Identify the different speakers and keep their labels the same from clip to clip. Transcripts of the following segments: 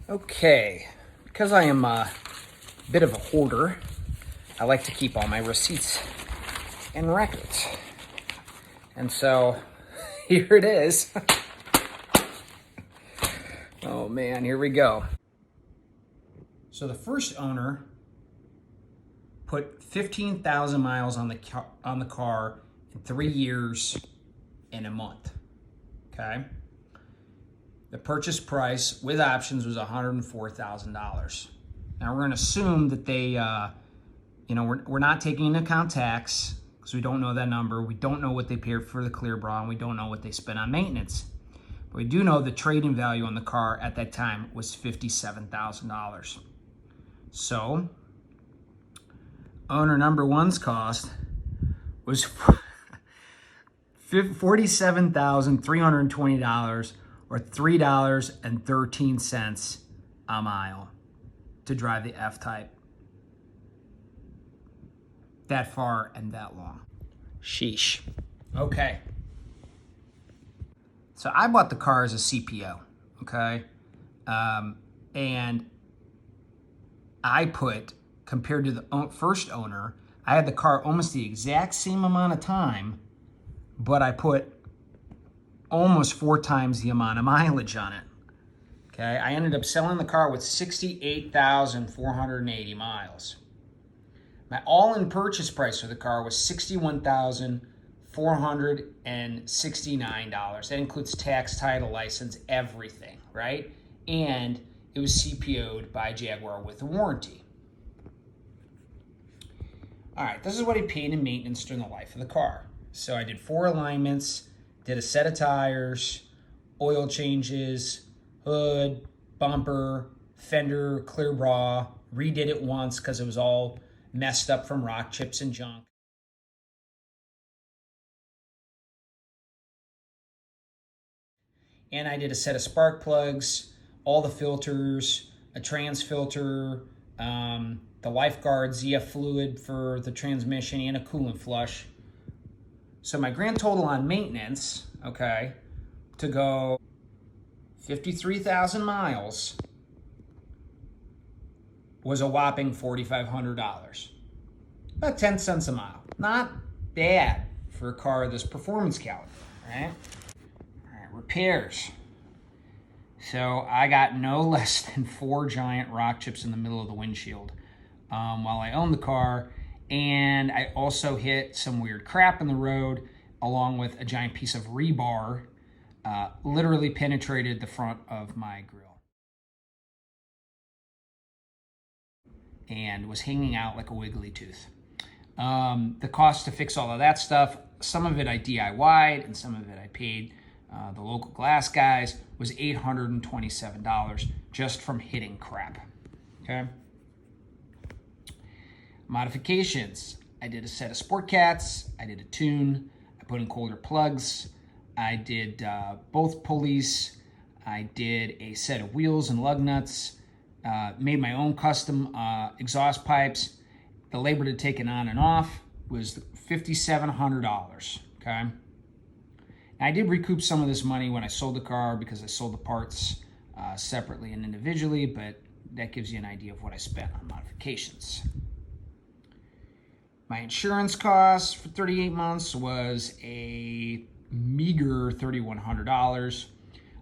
Speaker 1: Okay, because I am a bit of a hoarder, I like to keep all my receipts and records. And so here it is. Oh man, here we go. So the first owner put 15,000 miles on the car in 3 years and a month. Okay. The purchase price with options was $104,000. Now we're going to assume that they, we're not taking into account tax because we don't know that number. We don't know what they paid for the clear bra, and we don't know what they spent on maintenance. But we do know the trade-in value on the car at that time was $57,000. So owner number one's cost was $47,320. Or $3.13 a mile to drive the F-Type that far and that long. Sheesh. Okay. So I bought the car as a CPO, okay? And I put, compared to the first owner, I had the car almost the exact same amount of time, but I put almost 4 times the amount of mileage on it. Okay, I ended up selling the car with 68,480 miles. My all-in purchase price for the car was $61,469. That includes tax, title, license, everything, right? And it was CPO'd by Jaguar with a warranty. All right, this is what I paid in maintenance during the life of the car. So I did 4 alignments, did a set of tires, oil changes, hood, bumper, fender, clear bra, redid it once because it was all messed up from rock chips and junk. And I did a set of spark plugs, all the filters, a trans filter, the Lifeguard ZF fluid for the transmission, and a coolant flush. So my grand total on maintenance, okay, to go 53,000 miles was a whopping $4,500. About 10 cents a mile. Not bad for a car of this performance caliber, right? All right, repairs. So I got no less than 4 giant rock chips in the middle of the windshield while I owned the car. And I also hit some weird crap in the road, along with a giant piece of rebar, literally penetrated the front of my grill and was hanging out like a wiggly tooth. The cost to fix all of that stuff, some of it I DIY'd and some of it I paid the local glass guys, was $827 just from hitting crap, okay? Modifications. I did a set of sport cats. I did a tune. I put in colder plugs. I did both pulleys. I did a set of wheels and lug nuts. Made my own custom exhaust pipes. The labor to take it on and off was $5,700, okay? And I did recoup some of this money when I sold the car because I sold the parts separately and individually, but that gives you an idea of what I spent on modifications. My insurance cost for 38 months was a meager $3,100.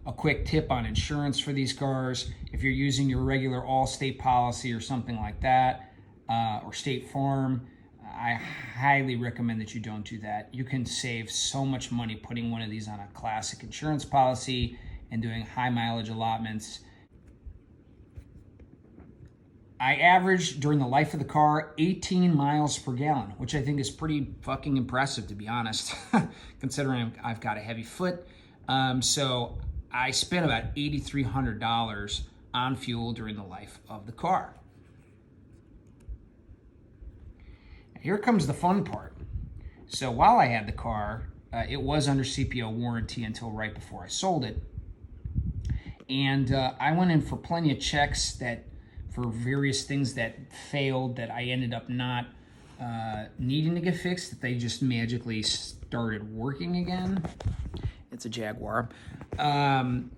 Speaker 1: A quick tip on insurance for these cars: if you're using your regular Allstate policy or something like that, or State Farm, I highly recommend that you don't do that. You can save so much money putting one of these on a classic insurance policy and doing high mileage allotments. I averaged during the life of the car 18 miles per gallon, which I think is pretty fucking impressive, to be honest, considering I've got a heavy foot. So I spent about $8,300 on fuel during the life of the car. Here comes the fun part. So while I had the car, it was under CPO warranty until right before I sold it. And I went in for plenty of checks for various things that failed, that I ended up not needing to get fixed, that they just magically started working again. It's a Jaguar.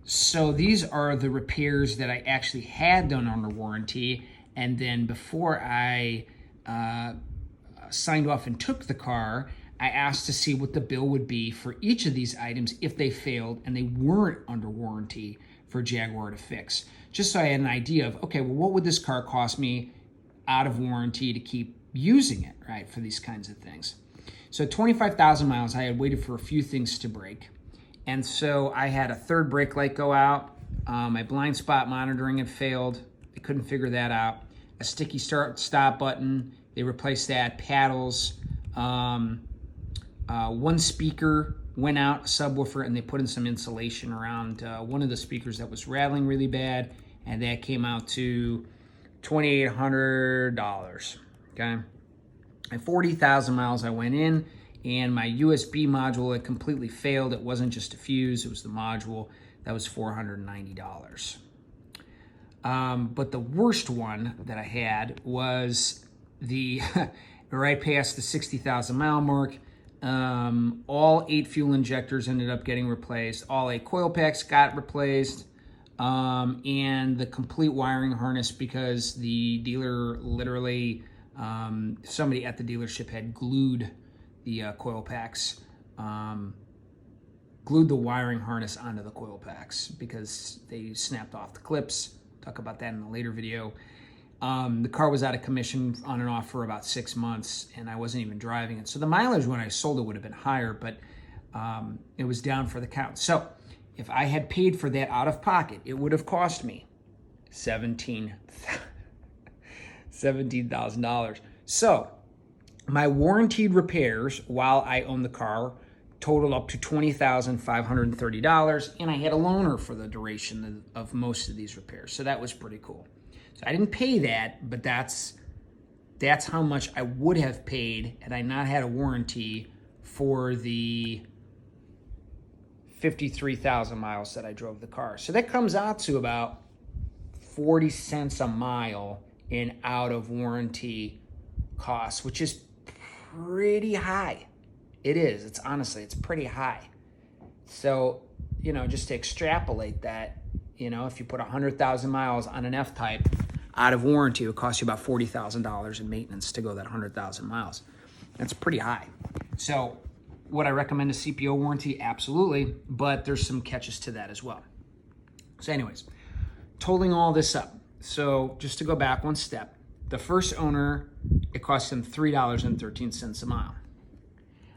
Speaker 1: So these are the repairs that I actually had done under warranty. And then before I signed off and took the car, I asked to see what the bill would be for each of these items if they failed and they weren't under warranty for Jaguar to fix. Just so I had an idea of, okay, well, what would this car cost me out of warranty to keep using it, right, for these kinds of things. So 25,000 miles, I had waited for a few things to break. And so I had a third brake light go out. My blind spot monitoring had failed. They couldn't figure that out. A sticky start-stop button, they replaced that. Paddles. One speaker went out, a subwoofer, and they put in some insulation around one of the speakers that was rattling really bad, and that came out to $2,800, okay? At 40,000 miles, I went in, and my USB module had completely failed. It wasn't just a fuse, it was the module. That was $490. But the worst one that I had was right past the 60,000 mile mark. All 8 fuel injectors ended up getting replaced. All 8 coil packs got replaced. And the complete wiring harness, because the dealer literally, somebody at the dealership had glued the coil packs, glued the wiring harness onto the coil packs because they snapped off the clips. Talk about that in a later video. The car was out of commission on and off for about 6 months, and I wasn't even driving it. So the mileage when I sold it would have been higher, but it was down for the count. So if I had paid for that out of pocket, it would have cost me $17,000. So my warranted repairs while I owned the car totaled up to $20,530, and I had a loaner for the duration of most of these repairs. So that was pretty cool. So I didn't pay that, but that's how much I would have paid had I not had a warranty for the 53,000 miles that I drove the car. So that comes out to about 40 cents a mile in out of warranty costs, which is pretty high. It is. It's pretty high. So, just to extrapolate that, if you put 100,000 miles on an F-Type out of warranty, it would cost you about $40,000 in maintenance to go that 100,000 miles. That's pretty high. So would I recommend a CPO warranty? Absolutely, but there's some catches to that as well. So anyways, totaling all this up. So just to go back one step, the first owner, it cost him $3.13 a mile.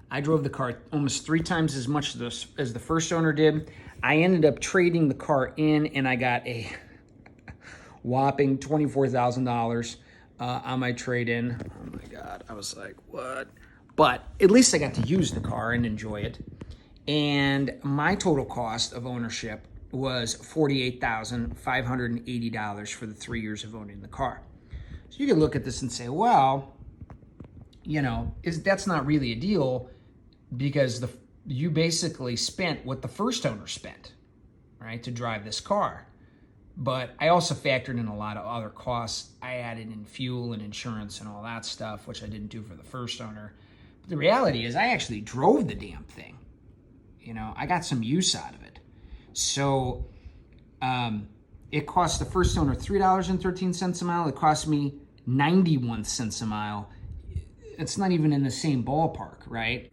Speaker 1: I drove the car almost 3 times as much as the first owner did. I ended up trading the car in, and I got a whopping $24,000 on my trade-in. Oh my God, I was like, what? But at least I got to use the car and enjoy it. And my total cost of ownership was $48,580 for the 3 years of owning the car. So you can look at this and say, well, that's not really a deal, because you basically spent what the first owner spent, right, to drive this car. But I also factored in a lot of other costs. I added in fuel and insurance and all that stuff, which I didn't do for the first owner. But the reality is I actually drove the damn thing. I got some use out of it. So it cost the first owner $3.13 a mile. It cost me 91 cents a mile. It's not even in the same ballpark, right?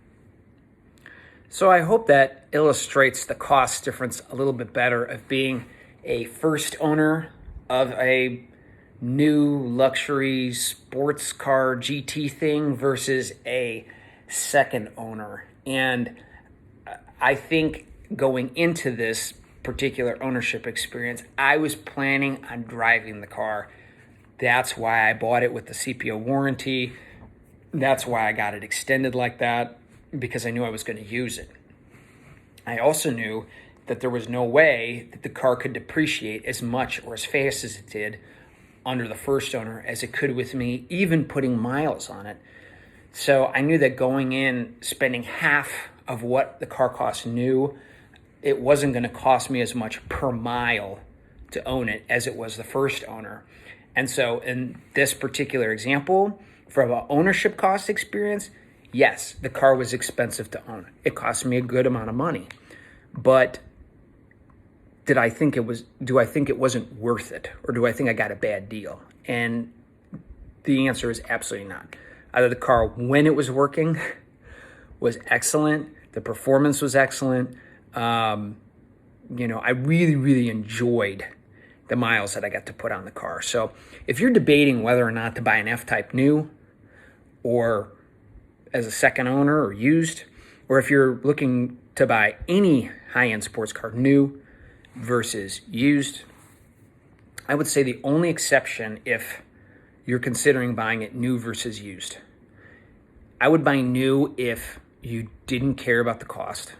Speaker 1: So I hope that illustrates the cost difference a little bit better of being a first owner of a new luxury sports car GT thing versus a second owner. And I think going into this particular ownership experience, I was planning on driving the car. That's why I bought it with the CPO warranty. That's why I got it extended like that, because I knew I was going to use it. I also knew that there was no way that the car could depreciate as much or as fast as it did under the first owner as it could with me, even putting miles on it. So I knew that going in, spending half of what the car cost new, it wasn't going to cost me as much per mile to own it as it was the first owner. And so in this particular example, from an ownership cost experience, yes, the car was expensive to own. It cost me a good amount of money. But do I think it wasn't worth it? Or do I think I got a bad deal? And the answer is absolutely not. Either the car, when it was working, was excellent. The performance was excellent. I really, really enjoyed the miles that I got to put on the car. So if you're debating whether or not to buy an F-Type new or as a second owner or used, or if you're looking to buy any high-end sports car new versus used, I would say the only exception if you're considering buying it new versus used. I would buy new if you didn't care about the cost,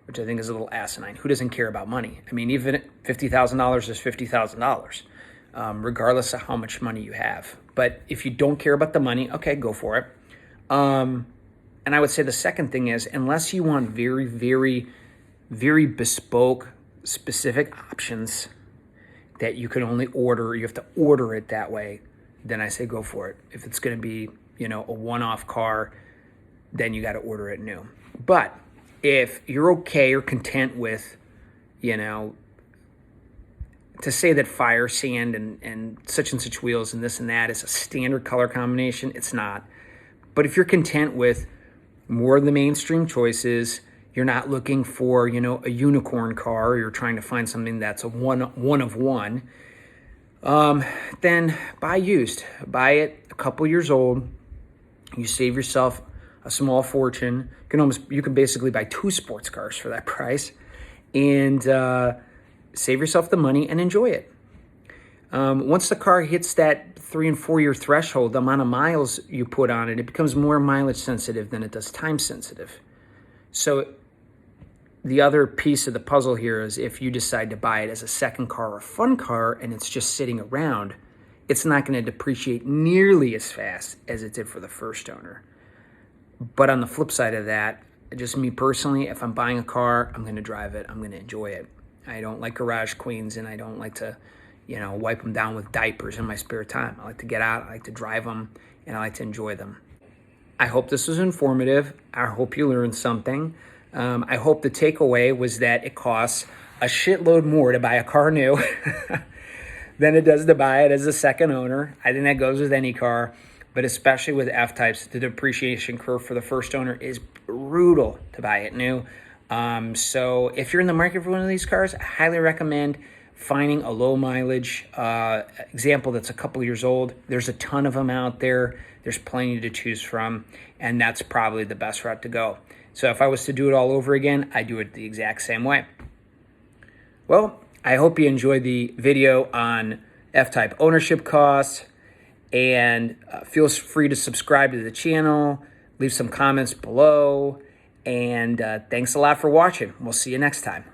Speaker 1: which I think is a little asinine. Who doesn't care about money? I mean, even $50,000 is $50,000, regardless of how much money you have. But if you don't care about the money, okay, go for it. And I would say the second thing is, unless you want very, very, very bespoke, specific options that you can only order, you have to order it that way, then I say go for it. If it's going to be, a one-off car, then you got to order it new. But if you're okay or content with, to say that fire, sand, and such wheels and this and that is a standard color combination, it's not. But if you're content with more of the mainstream choices, you're not looking for, a unicorn car, you're trying to find something that's a one of one, then buy used. Buy it a couple years old. You save yourself a small fortune. You can basically buy 2 sports cars for that price, and save yourself the money and enjoy it. Once the car hits that 3 and 4 year threshold, the amount of miles you put on it, it becomes more mileage sensitive than it does time sensitive. So the other piece of the puzzle here is if you decide to buy it as a second car or a fun car and it's just sitting around, it's not going to depreciate nearly as fast as it did for the first owner. But on the flip side of that, just me personally, if I'm buying a car, I'm going to drive it. I'm going to enjoy it. I don't like garage queens, and I don't like to, wipe them down with diapers in my spare time. I like to get out, I like to drive them, and I like to enjoy them. I hope this was informative. I hope you learned something. I hope the takeaway was that it costs a shitload more to buy a car new than it does to buy it as a second owner. I think that goes with any car, but especially with F-Types, the depreciation curve for the first owner is brutal to buy it new. So if you're in the market for one of these cars, I highly recommend finding a low mileage example that's a couple years old. There's a ton of them out there. There's plenty to choose from, and that's probably the best route to go. So if I was to do it all over again, I'd do it the exact same way. Well, I hope you enjoyed the video on F-Type ownership costs, and feel free to subscribe to the channel, leave some comments below, and thanks a lot for watching. We'll see you next time.